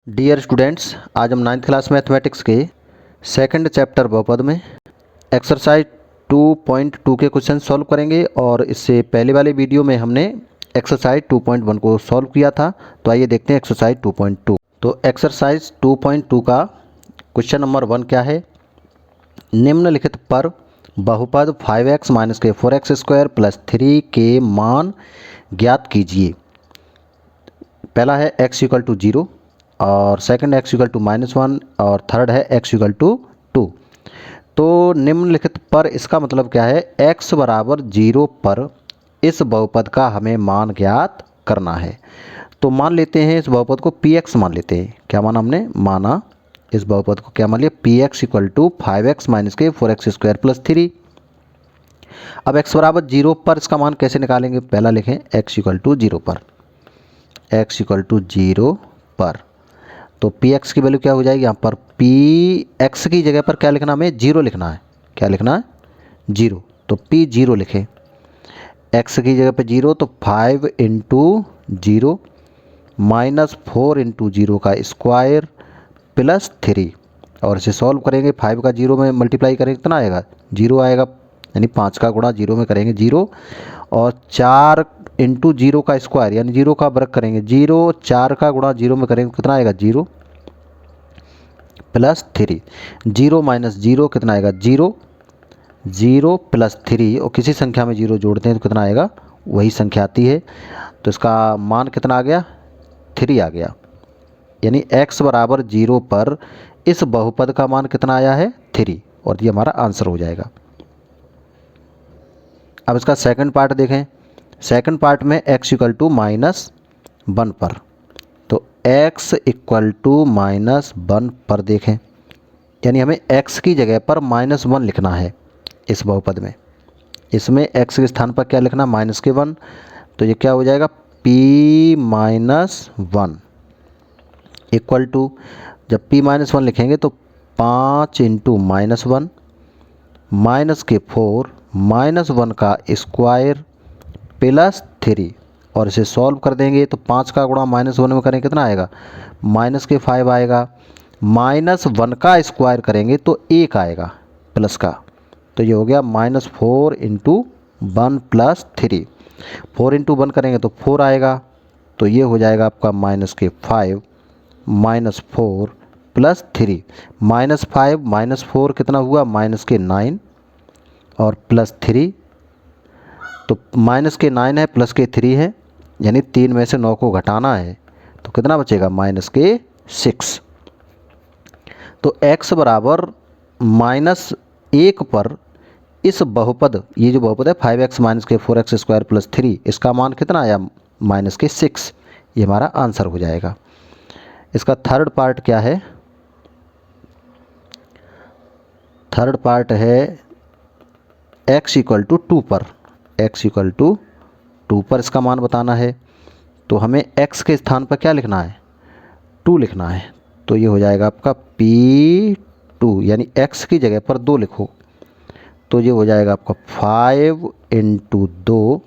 Dear students, आज हम 9th class mathematics के सेकंड चैप्टर बहुपद में एक्सरसाइज 2.2 के क्वेश्चन सॉल्व करेंगे। और इससे पहले वाले वीडियो में हमने एक्सरसाइज 2.1 को सॉल्व किया था। तो आइए देखते हैं एक्सरसाइज 2.2। तो एक्सरसाइज 2.2 का क्वेश्चन नंबर 1 क्या है। निम्नलिखित पर बहुपद 5x माइनस के 4x स्क्वायर प्लस 3 के मान ज्ञात कीजिए। पहला है x इक्वल टू 0 और सेकंड x इक्वल टू -1 और थर्ड है x इक्वल टू 2। तो निम्नलिखित पर इसका मतलब क्या है, x बराबर 0 पर इस बहुपद का हमें मान ज्ञात करना है। तो मान लेते हैं इस बहुपद को px मान लेते हैं। क्या माना हमने, माना इस बहुपद को क्या मान लिया, px equal to 5x minus के 4x स्क्वायर प्लस 3। अब x बराबर 0 पर इसका मान कैसे निकालेंगे, पहला लिखें x इक्वल टू 0 पर, x इक्वल टू 0 पर। तो px की वैल्यू क्या हो जाएगी, यहाँ पर px की जगह पर क्या लिखना, हमें 0 लिखना है। क्या लिखना है, 0। तो p 0 लिखें, x की जगह पे 0, तो 5 इंटू 0 माइनस 4 इंटू 0 का स्क्वायर प्लस 3। और इसे सॉल्व करेंगे, 5 का 0 में मल्टीप्लाई करेंगे कितना आएगा, 0 आएगा। यानी 5 का गुणा 0 में करेंगे 0, और 4 इंटू 0 का स्क्वायर यानी 0 का वर्ग करेंगे 0, 4 का गुणा 0 में करेंगे कितना आएगा, 0 प्लस 3। 0 माइनस 0 कितना आएगा, 0, 0 प्लस 3, और किसी संख्या में 0 जोड़ते हैं तो कितना आएगा, वही संख्या आती है। तो इसका मान कितना आ गया, 3 आ गया। यानी x बराबर 0 पर इस बहुपद का मान कितना आया है, 3, और ये हमारा आंसर हो जाएगा। अब इसका सेकंड पार्ट देखें। सेकंड पार्ट में x इक्वल टू -1 पर, तो x इक्वल टू -1 पर देखें, यानी हमें x की जगह पर -1 लिखना है इस बहुपद में। इसमें x के स्थान पर क्या लिखना, -1। तो ये क्या हो जाएगा, p -1 इक्वल टू, जब p -1 लिखेंगे तो 5 इंटू -1 माइनस के 4 -1 का स्क्वायर प्लस 3। और इसे सॉल्व कर देंगे तो 5 का गुणा -1 में करेंगे कितना आएगा, माइनस के 5 आएगा। -1 का स्क्वायर करेंगे तो 1 आएगा प्लस का, तो ये हो गया -4 इंटू 1 प्लस 3। 4 इंटू 1 करेंगे तो 4 आएगा, तो ये हो जाएगा आपका -5 -4 प्लस 3। -5 -4 कितना हुआ, -9 और प्लस 3, तो -9 है प्लस के 3 है, यानी 3 में से 9 को घटाना है तो कितना बचेगा, -6। तो x बराबर -1 पर इस बहुपद, ये जो बहुपद है 5x माइनस के 4x स्क्वायर प्लस 3, इसका मान कितना आया, -6। ये हमारा आंसर हो जाएगा। इसका थर्ड पार्ट क्या है, थर्ड पार्ट है x इक्वल टू 2 पर, x इक्वल टू 2 पर इसका मान बताना है। तो हमें x के स्थान पर क्या लिखना है, 2 लिखना है। तो ये हो जाएगा आपका p2, यानी x की जगह पर 2 लिखो, तो ये हो जाएगा आपका 5 इंटू 2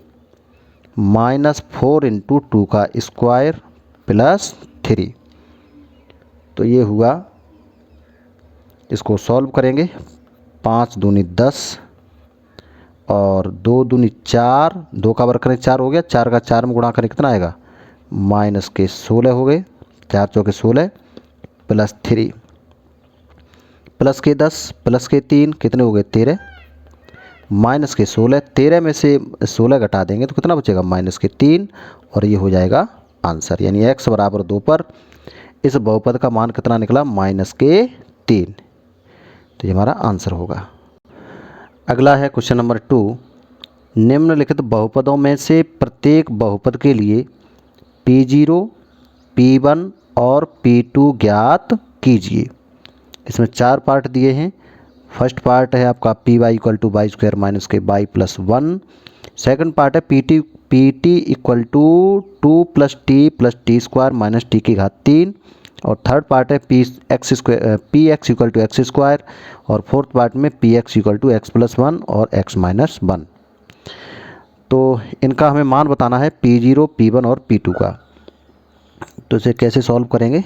माइनस 4 इंटू 2 का स्क्वायर प्लस 3। तो ये हुआ, इसको सॉल्व करेंगे, 5 दूनी 10 और 2 दूनी 4, 2 का वर्ग करें 4 हो गया, 4 का 4 में गुणा करें कितना आएगा, -16 हो गए, 4 चौके 16 प्लस 3 प्लस के 10 प्लस के 3 कितने हो गए, 13 माइनस के 16, 13 में से 16 घटा देंगे तो कितना बचेगा, -3, और ये हो जाएगा आंसर। यानी x बराबर 2 पर इस बहुपद का मान कितना निकला, -3। तो ये हमारा आंसर होगा। अगला है क्वेश्चन नंबर 2। निम्नलिखित बहुपदों में से प्रत्येक बहुपद के लिए p0, p1 और p2 ज्ञात कीजिए। इसमें 4 पार्ट दिए हैं। फर्स्ट पार्ट है आपका P Y equal to Y square minus के वाई प्लस 1। सेकेंड पार्ट है P T equal to 2 plus T square minus T की घात 3। और थर्ड पार्ट है P X equal to X square. और फोर्थ पार्ट में P X equal to X plus 1 और x minus 1। तो इनका हमें मान बताना है P0, P1 और P2 का। तो इसे कैसे सॉल्व करेंगे,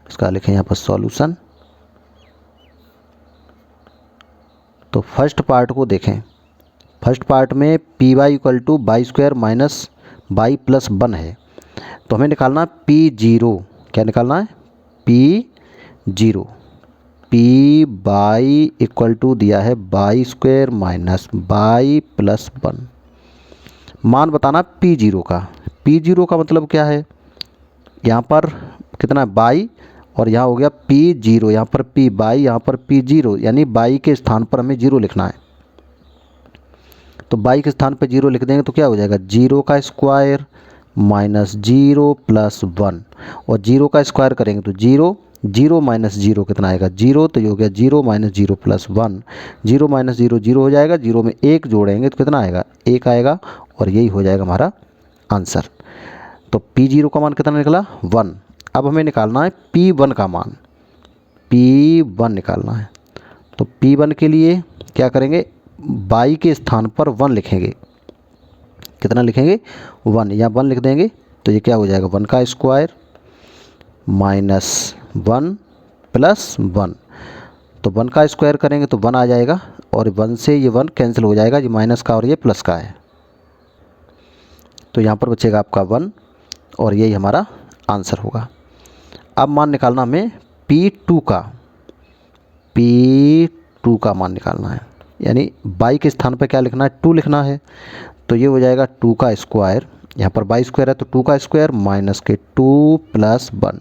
इसका लिखें यहाँ पर सॉल्यूशन। तो फर्स्ट पार्ट को देखें। फर्स्ट पार्ट में P Y equal to Y square minus Y plus 1 है। तो हमें निकालना है पी जीरो। क्या निकालना है? P zero. P Y equal to दिया है Y square minus Y plus 1। मान बताना पी जीरो का। पी जीरो का मतलब क्या है? यहाँ पर कितना है? बाई, और यहाँ हो गया पी जीरो। यहाँ पर पी बाई, यहाँ पर पी जीरो, यानी बाई के स्थान पर हमें जीरो लिखना है। तो बाई के स्थान पर जीरो लिख देंगे तो क्या हो जाएगा? जीरो का स्क्वायर माइनस जीरो प्लस 1, और जीरो का स्क्वायर करेंगे तो जीरो, जीरो माइनस जीरो कितना आएगा? जीरो। तो ये हो गया zero minus zero plus 1। Zero minus zero zero हो जाएगा, जीरो में एक जोड़ेंगे तो कितना आएगा? एक आएगा, और यही हो जाएगा हमारा आंसर। तो पी जीरो का मान कितना निकला? 1। अब हमें निकालना है पी वन का मान। पी वन निकालना है। तो पी वन के लिए क्या करेंगे? बाई के स्थान पर 1 लिखेंगे। कितना लिखेंगे? 1। या 1 लिख देंगे तो ये क्या हो जाएगा? 1 का स्क्वायर माइनस 1 प्लस 1। तो 1 का स्क्वायर करेंगे तो 1 आ जाएगा, और 1 से ये 1 कैंसिल हो जाएगा, ये माइनस का और ये प्लस का है। तो यहाँ पर बचेगा आपका 1, और यही हमारा आंसर होगा। अब मान निकालना हमें P2 का। P2 का मान निकालना है, यानी बाई के स्थान पर क्या लिखना है? 2 लिखना है। तो ये हो जाएगा 2 का स्क्वायर, यहाँ पर बाई स्क्वायर है तो 2 का स्क्वायर माइनस के 2 प्लस 1।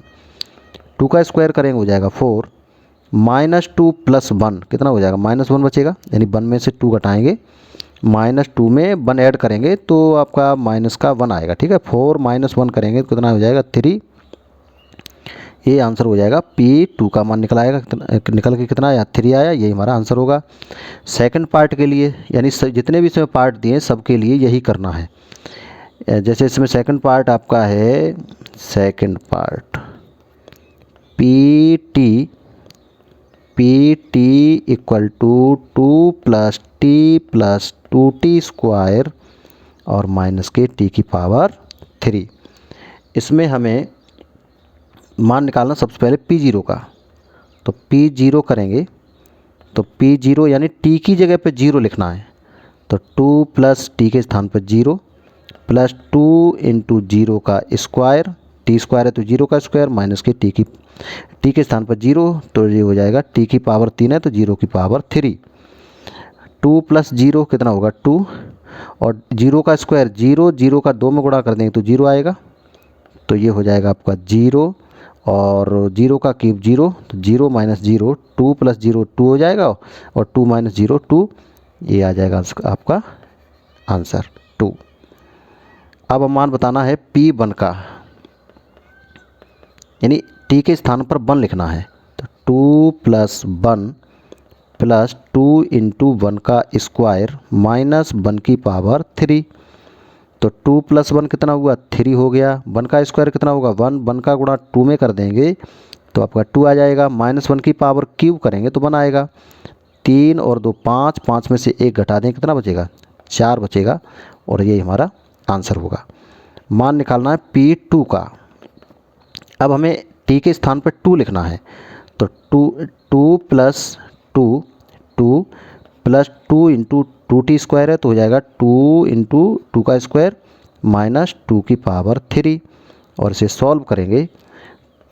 2 का स्क्वायर करेंगे हो जाएगा 4, माइनस 2 प्लस 1 कितना हो जाएगा? माइनस 1 बचेगा, यानी 1 में से 2 घटाएंगे, माइनस 2 में 1 ऐड करेंगे तो आपका माइनस का 1 आएगा। ठीक है, 4 माइनस 1 करेंगे तो कितना हो जाएगा? 3। ये आंसर हो जाएगा। P2 का मान निकल आएगा, निकल के कितना आया? 3 आया। यही हमारा आंसर होगा। सेकंड पार्ट के लिए, यानी जितने भी इसमें पार्ट दिए सबके लिए यही करना है। जैसे इसमें सेकंड पार्ट आपका है, second part P T equal to 2 plus T plus 2t square और माइनस के टी की पावर 3। इसमें हमें मान निकालना सबसे पहले पी जीरो का। तो पी जीरो करेंगे तो पी जीरो यानी टी की जगह पे जीरो लिखना है। तो 2 प्लस टी के स्थान पर जीरो प्लस 2 इंटू जीरो का स्क्वायर, टी स्क्वायर है तो जीरो का स्क्वायर माइनस के टी के स्थान पर जीरो, तो ये हो जाएगा टी की पावर 3 है तो जीरो की पावर 3। 2 प्लस जीरो कितना होगा? 2, और जीरो का स्क्वायर जीरो, जीरो का 2 में गुणा कर देंगे तो जीरो आएगा। तो ये हो जाएगा आपका जीरो, और जीरो का क्यूब जीरो, तो zero minus zero, 2 plus zero 2 हो जाएगा, और 2 माइनस जीरो 2, ये आ जाएगा आपका आंसर 2। अब मान बताना है P1 का, यानी टी के स्थान पर 1 लिखना है। तो 2 प्लस 1 प्लस 2 इंटू 1 का स्क्वायर माइनस 1 की पावर 3। तो 2 प्लस 1 कितना हुआ? 3 हो गया। 1 का स्क्वायर कितना होगा? 1। 1 का गुणा 2 में कर देंगे तो आपका 2 आ जाएगा, माइनस 1 की पावर क्यूब करेंगे तो 1 आएगा। 3 और 2 5, 5 में से 1 घटा दें कितना बचेगा? 4 बचेगा, और यही हमारा आंसर होगा। मान निकालना है P2 का। अब हमें टी के स्थान पर 2 लिखना है। तो 2 plus 2 plus 2 into 2t square है तो हो जाएगा 2 इंटू 2 का स्क्वायर माइनस 2 की पावर 3, और इसे सॉल्व करेंगे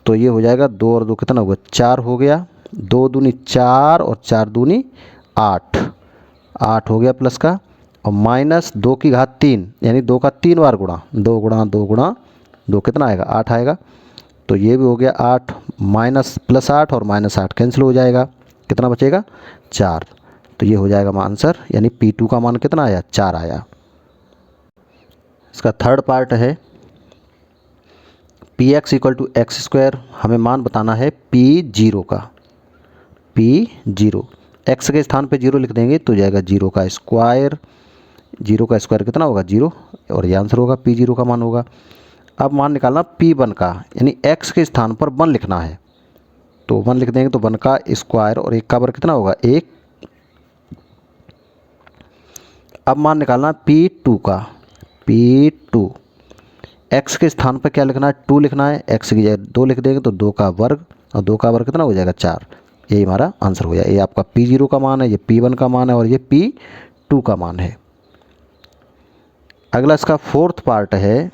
तो ये हो जाएगा 2 और 2 कितना होगा? 4 हो गया। 2 दूनी 4 और 4 दूनी 8, 8 हो गया प्लस का, और माइनस 2 की घात 3, यानी 2 का 3 बार गुणा, 2 गुणा 2 गुणा 2 कितना आएगा? 8 आएगा। तो ये भी हो गया 8, माइनस प्लस 8 और माइनस 8 कैंसिल हो जाएगा, कितना बचेगा? 4। तो ये हो जाएगा हमारा आंसर, यानी P2 का मान कितना आया? 4 आया। इसका थर्ड पार्ट है Px equal to X square. हमें मान बताना है P0 का। P0 x के स्थान पे 0 लिख देंगे तो जाएगा 0 का स्क्वायर। 0 का स्क्वायर कितना होगा? 0, और ये आंसर होगा, P0 का मान होगा। अब मान निकालना P1 का, यानी x के स्थान पर 1 लिखना है। तो 1 लिख देंगे तो 1 का स्क्वायर और 1 का वर्ग कितना होगा? 1। अब मान निकालना P2 का। P2 x के स्थान पर क्या लिखना है, 2 लिखना है। x की जगह 2 लिख देंगे तो 2 का वर्ग, और 2 का वर्ग कितना हो जाएगा, 4। यही हमारा आंसर हो जाएगा। ये आपका P0 का मान है, ये P1 का मान है, और ये P2 का मान है। अगला इसका फोर्थ पार्ट है,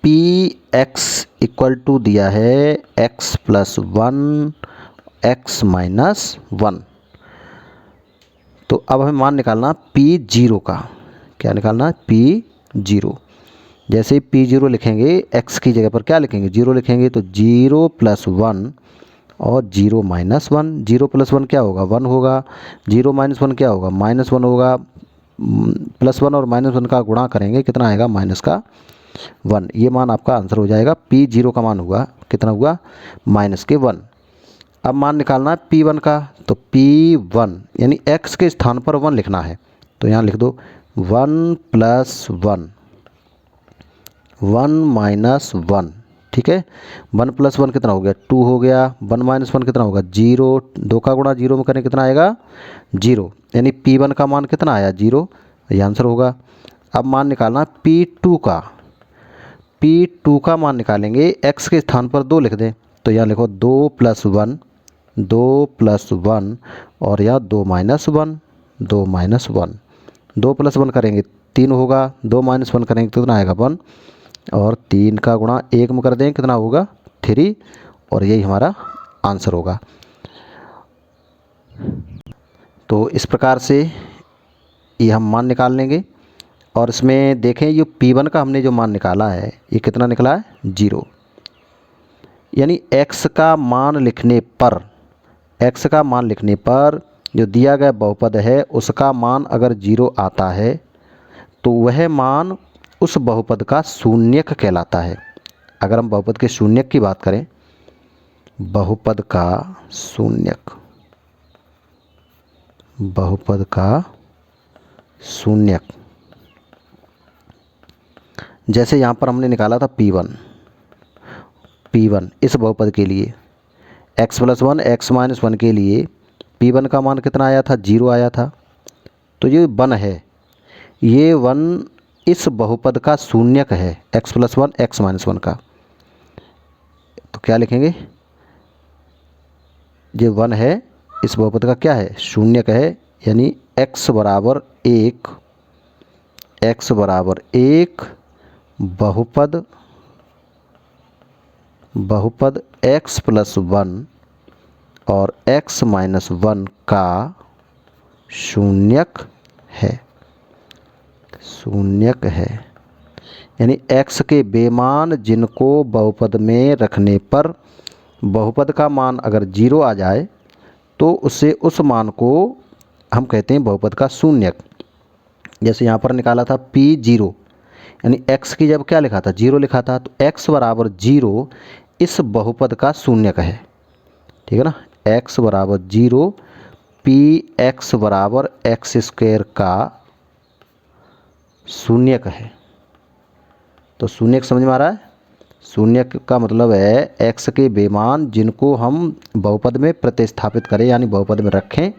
Px इक्वल टू दिया है x प्लस 1 x माइनस 1। तो अब हमें मान निकालना P0 का। क्या निकालना है, P0। जैसे ही P0 लिखेंगे, x की जगह पर क्या लिखेंगे, 0 लिखेंगे, तो 0 प्लस 1 और 0 माइनस 1। 0 प्लस 1 क्या होगा, 1 होगा। 0 माइनस 1 क्या होगा, माइनस 1 होगा। प्लस 1 और माइनस 1 का गुणा करेंगे, कितना आएगा, माइनस का 1। ये मान आपका आंसर हो जाएगा। P0 का मान हुआ कितना, हुआ माइनस के 1। अब मान निकालना है P1 का। तो P1 यानी x के स्थान पर 1 लिखना है। तो यहाँ लिख दो 1 प्लस 1 1 माइनस 1। ठीक है, 1 प्लस 1 कितना हो गया, 2 हो गया। 1 माइनस 1 कितना होगा, 0। 2 का गुणा 0 में करें कितना आएगा, 0। यानी P1 का मान कितना आया, 0। ये आंसर होगा। अब मान निकालना P2 का। P2 का मान निकालेंगे, x के स्थान पर 2 लिख दें। तो यहाँ लिखो 2 प्लस 1 2 प्लस 1, और यहाँ 2 माइनस 1 2 माइनस 1। 2 प्लस 1 करेंगे 3 होगा, 2 माइनस 1 करेंगे तो कितना आएगा, 1। और 3 का गुणा 1 में कर दें कितना होगा, 3। और यही हमारा आंसर होगा। तो इस प्रकार से ये हम मान निकाल लेंगे। और इसमें देखें, ये P1 का हमने जो मान निकाला है, ये कितना निकला है, 0। यानी x का मान लिखने पर, x का मान लिखने पर जो दिया गया बहुपद है उसका मान अगर 0 आता है तो वह मान उस बहुपद का शून्यक कहलाता है। अगर हम बहुपद के शून्यक की बात करें, बहुपद का शून्यक, बहुपद का शून्यक, जैसे यहाँ पर हमने निकाला था P1 इस बहुपद के लिए, x प्लस 1 x माइनस 1 के लिए P1 का मान कितना आया था, 0 आया था। तो ये 1 है, ये 1 इस बहुपद का शून्यक है, x प्लस 1 x माइनस 1 का। तो क्या लिखेंगे, ये 1 है, इस बहुपद का क्या है, शून्यक है। यानी x बराबर 1, x बराबर 1 बहुपद x प्लस 1 और x माइनस 1 का शून्यक है, शून्यक है। यानी x के बेमान जिनको बहुपद में रखने पर बहुपद का मान अगर 0 आ जाए तो उससे उस मान को हम कहते हैं बहुपद का शून्यक। जैसे यहाँ पर निकाला था P0, यानी x की जब क्या लिखा था, 0 लिखा था, तो x बराबर 0 इस बहुपद का शून्यक है। ठीक है ना, x बराबर 0 Px बराबर x स्क्वायर का शून्यक है। तो शून्यक समझ में आ रहा है, शून्यक का मतलब है x के बेमान जिनको हम बहुपद में प्रतिस्थापित करें, यानी बहुपद में रखें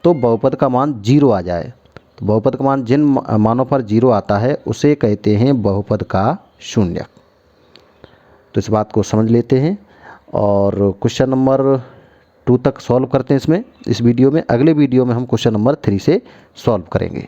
तो बहुपद का मान 0 आ जाए। तो बहुपद का मान जिन मानों पर 0 आता है उसे कहते हैं बहुपद का शून्यक। तो इस बात को समझ लेते हैं और क्वेश्चन नंबर 2 तक सॉल्व करते हैं इस वीडियो में। अगले वीडियो में हम क्वेश्चन नंबर 3 से सॉल्व करेंगे।